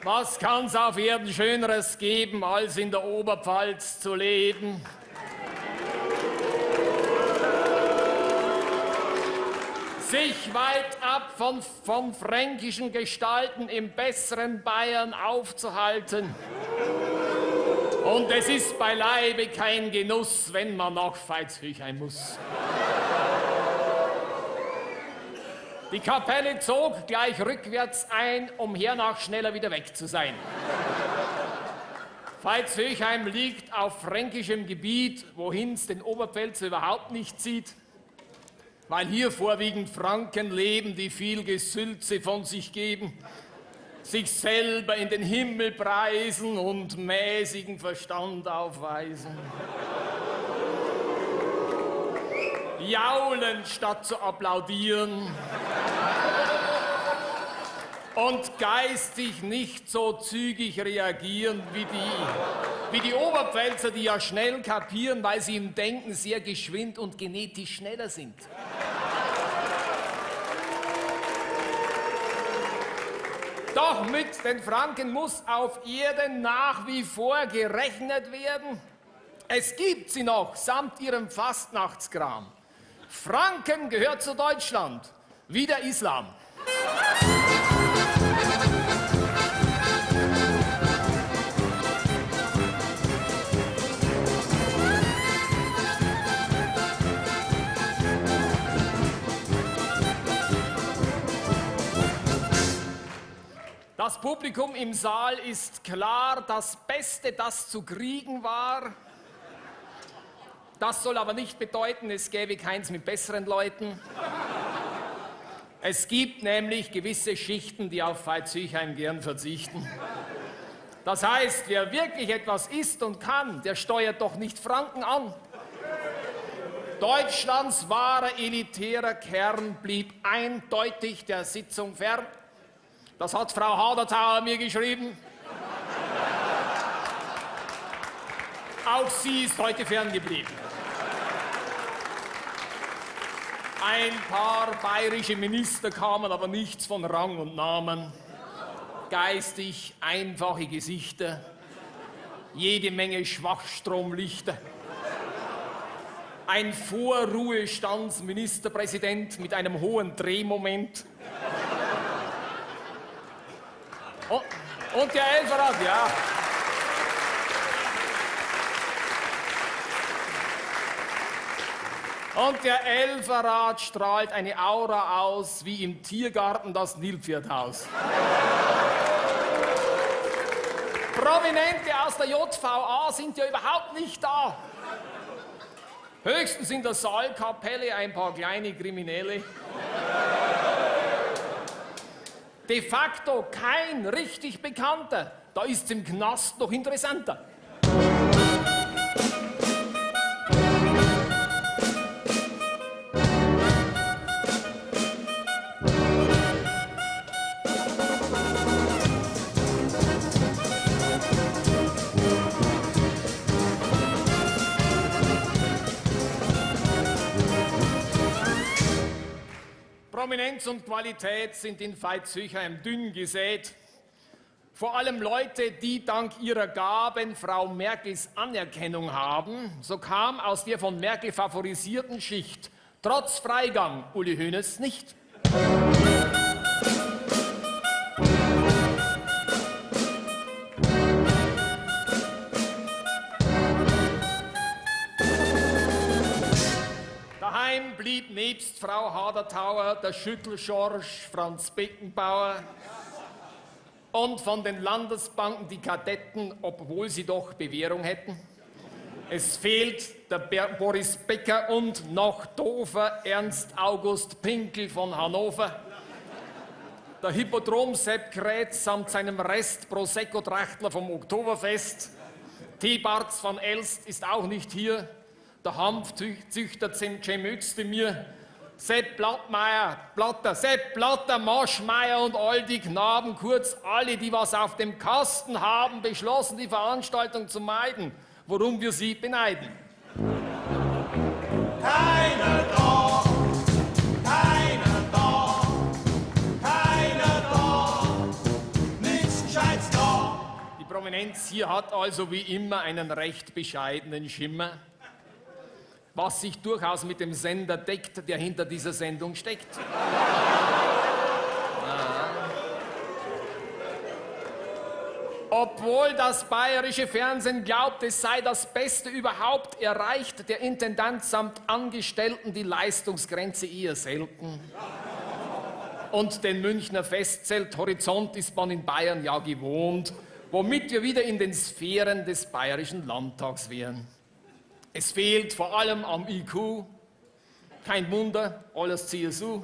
Was kann's auf Erden Schöneres geben, als in der Oberpfalz zu leben? Sich weit ab von fränkischen Gestalten im besseren Bayern aufzuhalten. Und es ist beileibe kein Genuss, wenn man nach Veitshöchheim muss. Die Kapelle zog gleich rückwärts ein, um hernach schneller wieder weg zu sein. Veitshöchheim liegt auf fränkischem Gebiet, wohin es den Oberpfälzer überhaupt nicht zieht, weil hier vorwiegend Franken leben, die viel Gesülze von sich geben, sich selber in den Himmel preisen und mäßigen Verstand aufweisen. Jaulen statt zu applaudieren und geistig nicht so zügig reagieren wie die Oberpfälzer, die ja schnell kapieren, weil sie im Denken sehr geschwind und genetisch schneller sind. Doch mit den Franken muss auf Erden nach wie vor gerechnet werden. Es gibt sie noch, samt ihrem Fastnachtskram. Franken gehört zu Deutschland, wie der Islam. Das Publikum im Saal ist klar, das Beste, das zu kriegen war. Das soll aber nicht bedeuten, es gäbe keins mit besseren Leuten. Es gibt nämlich gewisse Schichten, die auf Veitshöchheim gern verzichten. Das heißt, wer wirklich etwas ist und kann, der steuert doch nicht Franken an. Deutschlands wahrer elitärer Kern blieb eindeutig der Sitzung fern. Das hat Frau Haderthauer mir geschrieben. Auch sie ist heute ferngeblieben. Ein paar bayerische Minister kamen, aber nichts von Rang und Namen. Geistig einfache Gesichter, jede Menge Schwachstromlichter. Ein Vorruhestandsministerpräsident mit einem hohen Drehmoment. Und der Elferrat, ja. Und der Elferrat strahlt eine Aura aus, wie im Tiergarten das Nilpferdhaus. Prominente aus der JVA sind ja überhaupt nicht da. Höchstens in der Saalkapelle ein paar kleine Kriminelle. De facto kein richtig Bekannter. Da ist's im Knast noch interessanter. Prominenz und Qualität sind in Veitshöchheim dünn gesät. Vor allem Leute, die dank ihrer Gaben Frau Merkels Anerkennung haben. So kam aus der von Merkel favorisierten Schicht trotz Freigang Uli Hoeneß nicht. Daheim blieb nebst Frau Haderthauer der Schüttelschorsch Franz Beckenbauer und von den Landesbanken die Kadetten, obwohl sie doch Bewährung hätten. Es fehlt der Boris Becker und noch doofer Ernst August Pinkel von Hannover. Der Hippodrom Sepp Krätz samt seinem Rest Prosecco-Trachtler vom Oktoberfest. T-Barts van Elst ist auch nicht hier. Der Hanfzüchter Cem Özdemir. Sepp Blatter, Maschmeyer und all die Knaben, kurz alle, die was auf dem Kasten haben, beschlossen, die Veranstaltung zu meiden, worum wir sie beneiden. Keiner da, nichts Gescheites da. Die Prominenz hier hat also wie immer einen recht bescheidenen Schimmer, was sich durchaus mit dem Sender deckt, der hinter dieser Sendung steckt. Obwohl das bayerische Fernsehen glaubt, es sei das Beste überhaupt, erreicht der Intendant samt Angestellten die Leistungsgrenze eher selten. Und den Münchner Festzelthorizont ist man in Bayern ja gewohnt, womit wir wieder in den Sphären des bayerischen Landtags wären. Es fehlt vor allem am IQ. Kein Wunder, alles CSU.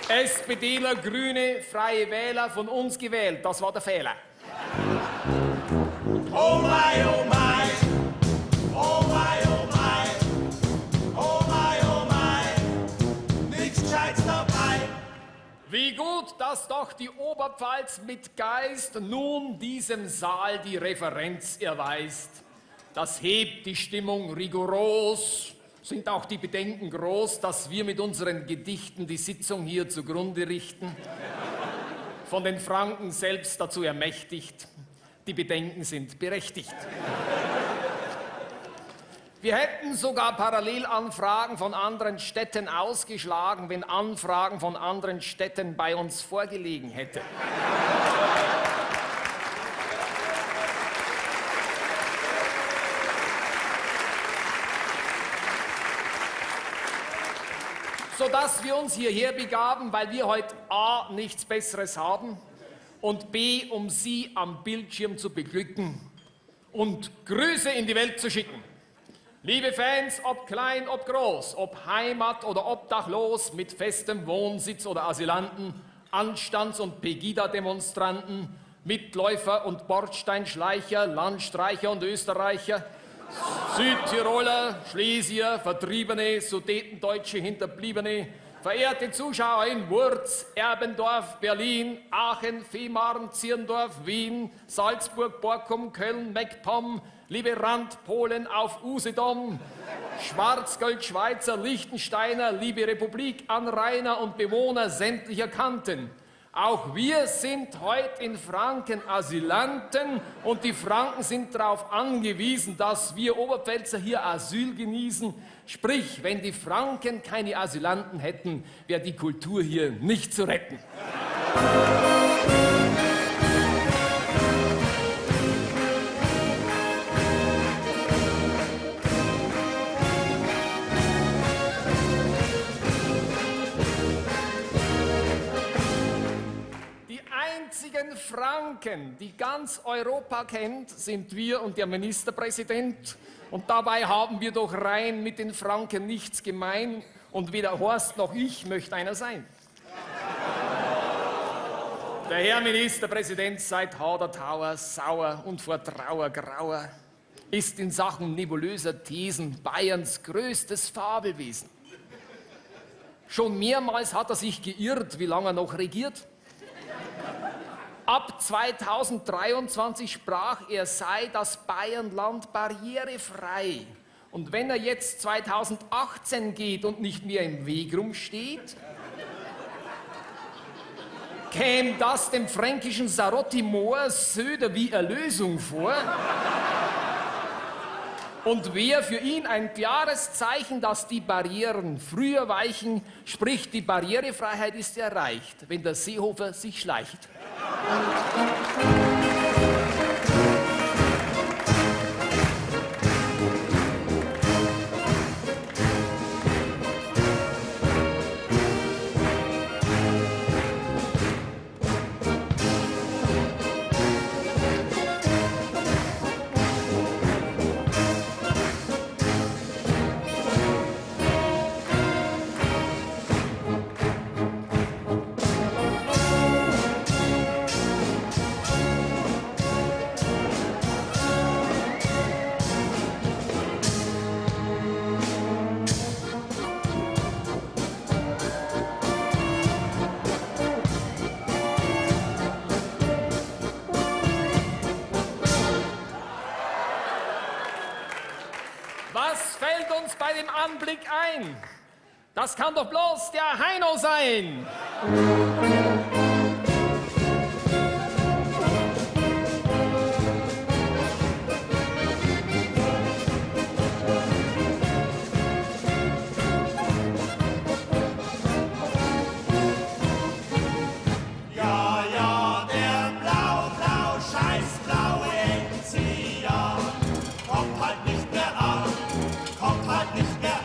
SPDler, Grüne, Freie Wähler, von uns gewählt. Das war der Fehler. Oh my, oh my, oh my, oh my, oh my, oh my, nichts Gescheites dabei. Wie gut, dass doch die Oberpfalz mit Geist nun diesem Saal die Referenz erweist. Das hebt die Stimmung rigoros, sind auch die Bedenken groß, dass wir mit unseren Gedichten die Sitzung hier zugrunde richten. Von den Franken selbst dazu ermächtigt, die Bedenken sind berechtigt. Wir hätten sogar Parallelanfragen von anderen Städten ausgeschlagen, wenn Anfragen von anderen Städten bei uns vorgelegen hätten. Sodass wir uns hierher begaben, weil wir heute A. nichts Besseres haben und B. um Sie am Bildschirm zu beglücken und Grüße in die Welt zu schicken. Liebe Fans, ob klein, ob groß, ob Heimat oder obdachlos, mit festem Wohnsitz oder Asylanten, Anstands- und Pegida-Demonstranten, Mitläufer und Bordsteinschleicher, Landstreicher und Österreicher, Südtiroler, Schlesier, Vertriebene, Sudetendeutsche, Hinterbliebene, verehrte Zuschauer in Wurz, Erbendorf, Berlin, Aachen, Fehmarn, Zirndorf, Wien, Salzburg, Borkum, Köln, MacPom, liebe Randpolen auf Usedom, Schwarzgold, Schweizer, Liechtensteiner, liebe Republik, Anrainer und Bewohner sämtlicher Kanten. Auch wir sind heute in Franken Asylanten und die Franken sind darauf angewiesen, dass wir Oberpfälzer hier Asyl genießen. Sprich, wenn die Franken keine Asylanten hätten, wäre die Kultur hier nicht zu retten. Die einzigen Franken, die ganz Europa kennt, sind wir und der Ministerpräsident. Und dabei haben wir doch rein mit den Franken nichts gemein. Und weder Horst noch ich möchte einer sein. Der Herr Ministerpräsident seit Haderthauer sauer und vor Trauer grauer, ist in Sachen nebulöser Thesen Bayerns größtes Fabelwesen. Schon mehrmals hat er sich geirrt, wie lange er noch regiert. Ab 2023 sprach er, sei das Bayernland barrierefrei. Und wenn er jetzt 2018 geht und nicht mehr im Weg rumsteht, käme das dem fränkischen Sarotti-Moor Söder wie Erlösung vor und wäre für ihn ein klares Zeichen, dass die Barrieren früher weichen, sprich die Barrierefreiheit ist erreicht, wenn der Seehofer sich schleicht. Was fällt uns bei dem Anblick ein? Das kann doch bloß der Heino sein. Ja, ja, der blau, scheißblaue Endzieher kommt halt nicht mehr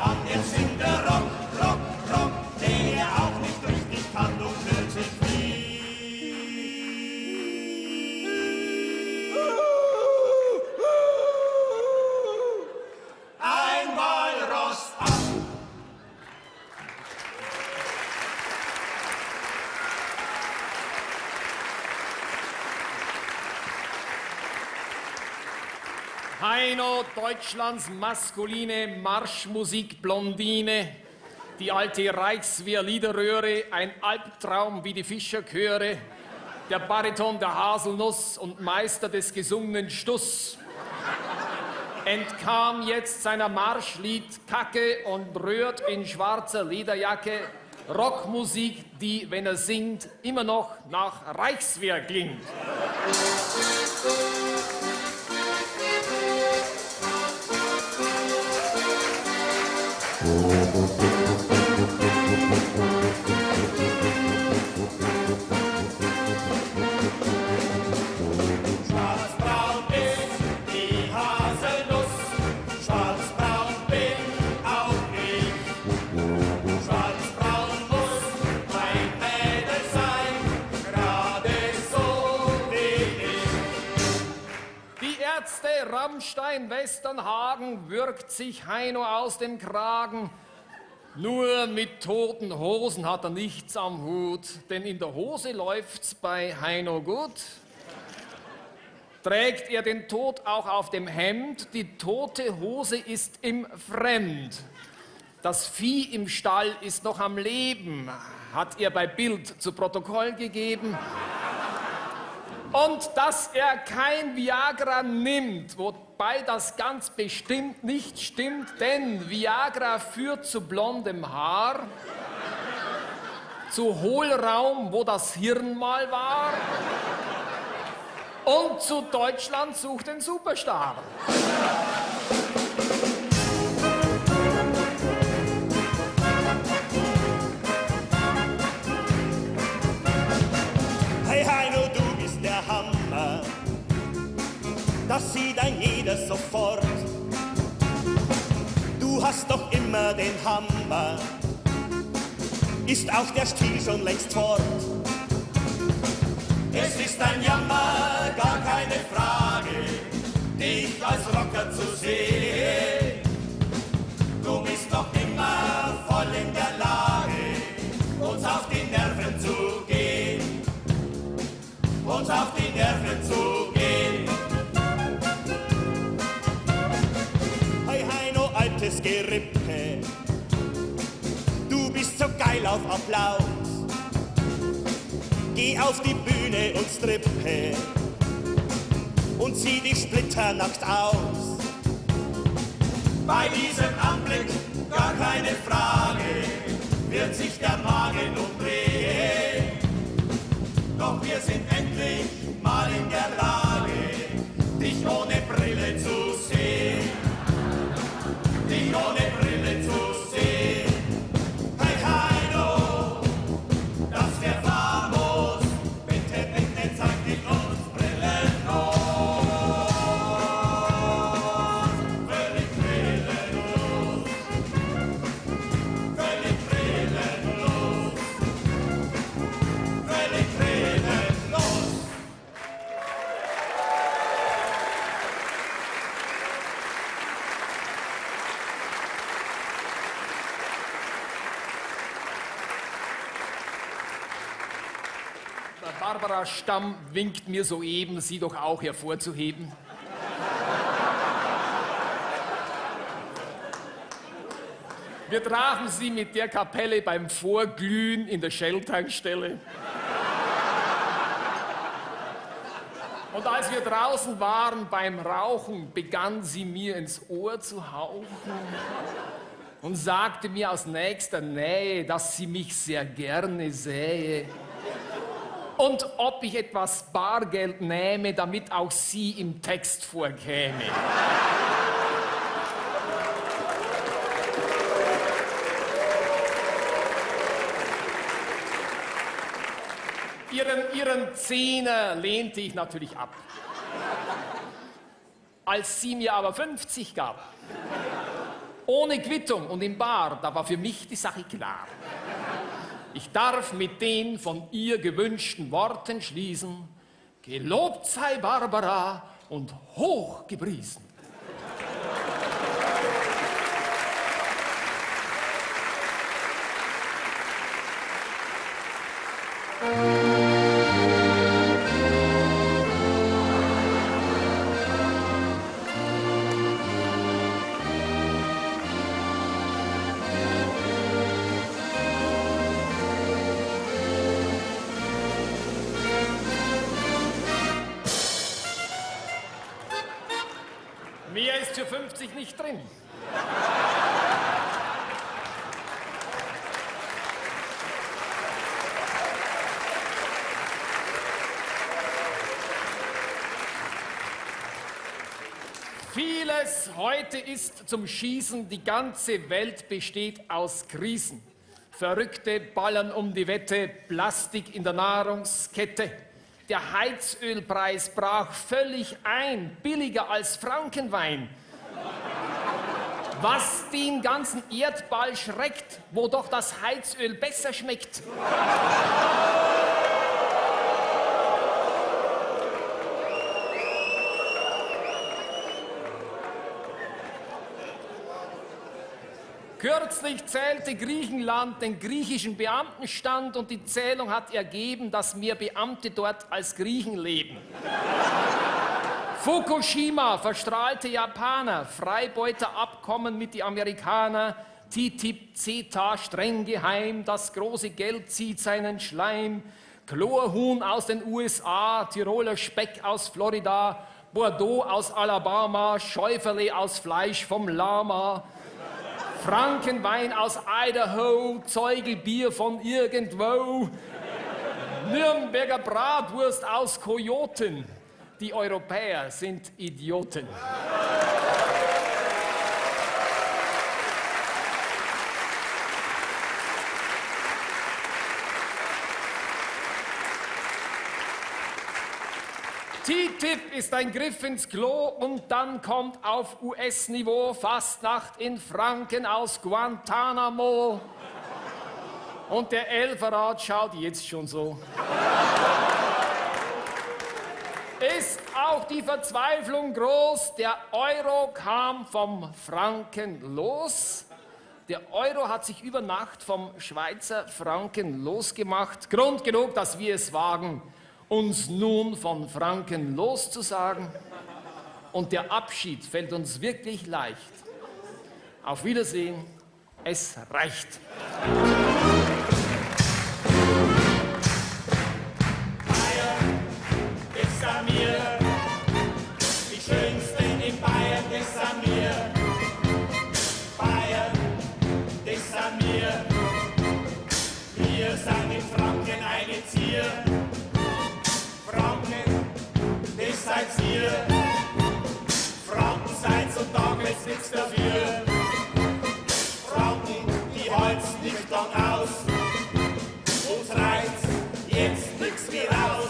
an, er singt der Rock, den er auch nicht richtig kann und fühlt sich wie ein Walross an. Heino, Deutschlands maskuline Marschmusik-Blondine, die alte Reichswehr-Liederröhre, ein Albtraum wie die Fischerchöre, der Bariton der Haselnuss und Meister des gesungenen Stuss, entkam jetzt seiner Marschlied-Kacke und rührt in schwarzer Lederjacke Rockmusik, die, wenn er singt, immer noch nach Reichswehr klingt. Schwarzbraun ist die Haselnuss, schwarzbraun bin auch ich. Schwarzbraun muss mein Mädel sein, gerade so wie ich. Die Ärzte Rammstein, Westernhagen würgt sich Heino aus dem Kragen. Nur mit toten Hosen hat er nichts am Hut, denn in der Hose läuft's bei Heino gut. Trägt er den Tod auch auf dem Hemd, die tote Hose ist ihm fremd. Das Vieh im Stall ist noch am Leben, hat er bei Bild zu Protokoll gegeben. Und dass er kein Viagra nimmt, wobei das ganz bestimmt nicht stimmt, denn Viagra führt zu blondem Haar, zu Hohlraum, wo das Hirn mal war, und zu Deutschland sucht den Superstar. Hey Heino, du bist der Hammer, das sieht ein jeder sofort. Du hast doch immer den Hammer, ist auch der Stil schon längst fort. Es ist ein Jammer, gar keine Frage, dich als Rocker zu sehen. Du bist noch immer voll in der Lage, uns auf die Nerven zu gehen. Uns auf die Nerven zu gehen. Hey Heino, altes Gerippe, du bist so geil auf Applaus. geh auf die Bühne und strippe und zieh dich splitternackt aus. Bei diesem Anblick, gar keine Frage, wird sich der Magen umdrehen. Doch wir sind endlich mal in der Lage, dich ohne Brille zu sehen. Dich ohne Brille zu sehen. Hey, Heino, das wär famos. Bitte, bitte, zeig dich uns brillenlos. Völlig brillenlos. Völlig brillenlos. Völlig brillenlos. Barbara Stamm winkt mir soeben, sie doch auch hervorzuheben. Wir trafen sie mit der Kapelle beim Vorglühen in der Shell-Tankstelle. Und als wir draußen waren beim Rauchen, begann sie mir ins Ohr zu hauchen und sagte mir aus nächster Nähe, dass sie mich sehr gerne sähe. Und ob ich etwas Bargeld nähme, damit auch sie im Text vorkäme. Ihren Zehner lehnte ich natürlich ab. Als sie mir aber 50 gab, ohne Quittung und im Bar, da war für mich die Sache klar. Ich darf mit den von ihr gewünschten Worten schließen: Gelobt sei Barbara und hoch gepriesen. Mehr ist für 50 nicht drin. Vieles heute ist zum Schießen, die ganze Welt besteht aus Krisen. Verrückte ballern um die Wette, Plastik in der Nahrungskette. Der Heizölpreis brach völlig ein, billiger als Frankenwein. Was den ganzen Erdball schreckt, wo doch das Heizöl besser schmeckt. Kürzlich zählte Griechenland den griechischen Beamtenstand und die Zählung hat ergeben, dass mehr Beamte dort als Griechen leben. Fukushima, verstrahlte Japaner, Freibeuterabkommen mit den Amerikanern, TTIP, CETA, streng geheim, das große Geld zieht seinen Schleim, Chlorhuhn aus den USA, Tiroler Speck aus Florida, Bordeaux aus Alabama, Schäuferle aus Fleisch vom Lama, Frankenwein aus Idaho, Zeugelbier von irgendwo, Nürnberger Bratwurst aus Kojoten. Die Europäer sind Idioten. TTIP ist ein Griff ins Klo und dann kommt auf US-Niveau Fastnacht in Franken aus Guantanamo. Und der Elferrat schaut jetzt schon so. Ist auch die Verzweiflung groß, der Euro kam vom Franken los. Der Euro hat sich über Nacht vom Schweizer Franken losgemacht. Grund genug, dass wir es wagen, uns nun von Franken loszusagen. Und der Abschied fällt uns wirklich leicht. Auf Wiedersehen, es reicht. wir. Franken, das seid ihr. Franken seid's und da geht's nichts dafür. Franken, die halt's nicht lang aus. Uns reizt jetzt nichts mehr raus.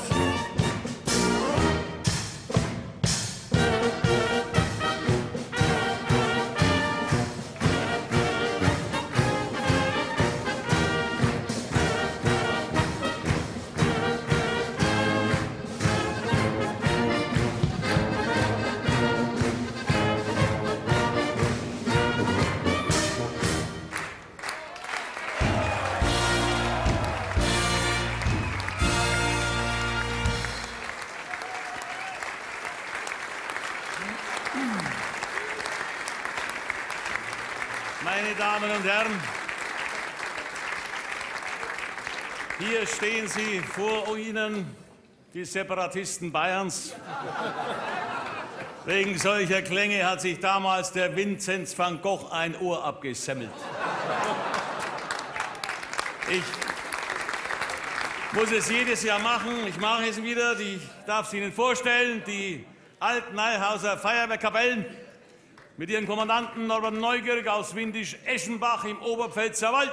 Meine Damen und Herren, hier stehen sie vor Ihnen, die Separatisten Bayerns. Wegen solcher Klänge hat sich damals der Vinzenz van Gogh ein Ohr abgesemmelt. Ich muss es jedes Jahr machen, ich mache es wieder, ich darf es Ihnen vorstellen, die Alt-Neihauser Feuerwehrkapellen mit ihren Kommandanten Norbert Neugierig aus Windisch-Eschenbach im Oberpfälzer Wald.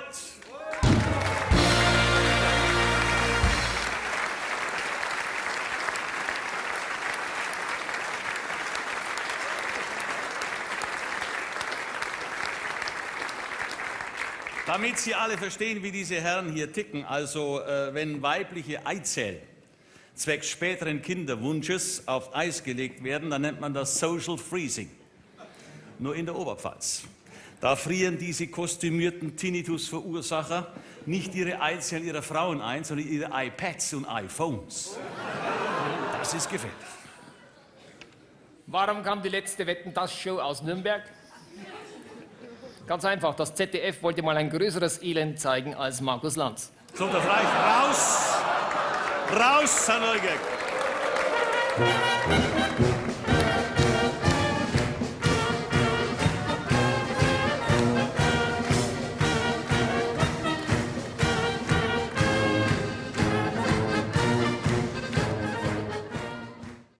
Damit Sie alle verstehen, wie diese Herren hier ticken, also wenn weibliche Eizellen zwecks späteren Kinderwunsches auf Eis gelegt werden, dann nennt man das Social Freezing. Nur in der Oberpfalz. Da frieren diese kostümierten Tinnitus-Verursacher nicht ihre Eizellen ihrer Frauen ein, sondern ihre iPads und iPhones. Das ist gefährlich. Warum kam die letzte Wetten-dass-Show aus Nürnberg? Ganz einfach, das ZDF wollte mal ein größeres Elend zeigen als Markus Lanz. So, das reicht. Raus! Raus, Herr Neugierig!